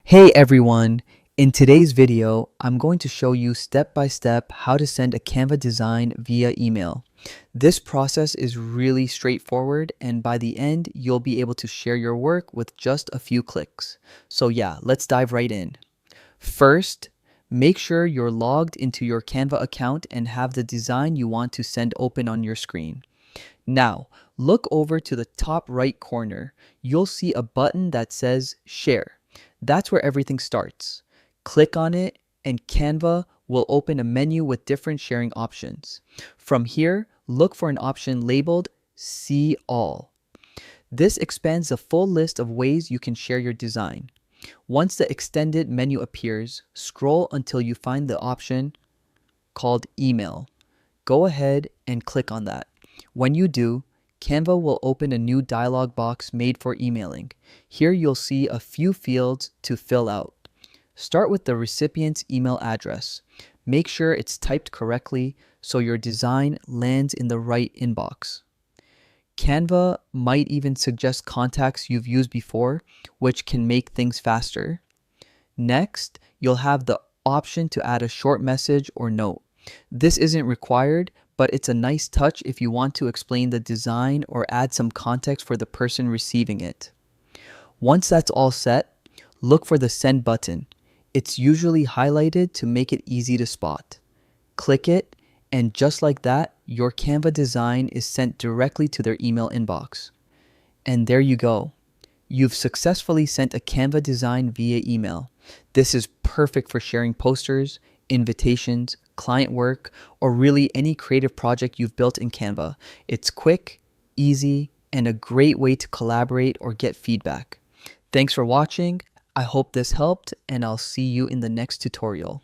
Hey everyone! In today's video, I'm going to show you step by step how to send a Canva design via email. This process is really straightforward, and by the end, you'll be able to share your work with just a few clicks. So yeah, let's dive right in. First, make sure you're logged into your Canva account and have the design you want to send open on your screen. Now, look over to the top right corner. You'll see a button that says Share. That's where everything starts. Click on it, and Canva will open a menu with different sharing options. From here, look for an option labeled See All. This expands the full list of ways you can share your design. Once the extended menu appears, scroll until you find the option called Email. Go ahead and click on that. When you do, Canva will open a new dialog box made for emailing. Here you'll see a few fields to fill out. Start with the recipient's email address. Make sure it's typed correctly so your design lands in the right inbox. Canva might even suggest contacts you've used before, which can make things faster. Next, you'll have the option to add a short message or note. This isn't required, but it's a nice touch if you want to explain the design or add some context for the person receiving it. Once that's all set, look for the Send button. It's usually highlighted to make it easy to spot. Click it, and just like that, your Canva design is sent directly to their email inbox. And there you go. You've successfully sent a Canva design via email. This is perfect for sharing posters, invitations, client work, or really any creative project you've built in Canva. It's quick, easy, and a great way to collaborate or get feedback. Thanks for watching. I hope this helped, and I'll see you in the next tutorial.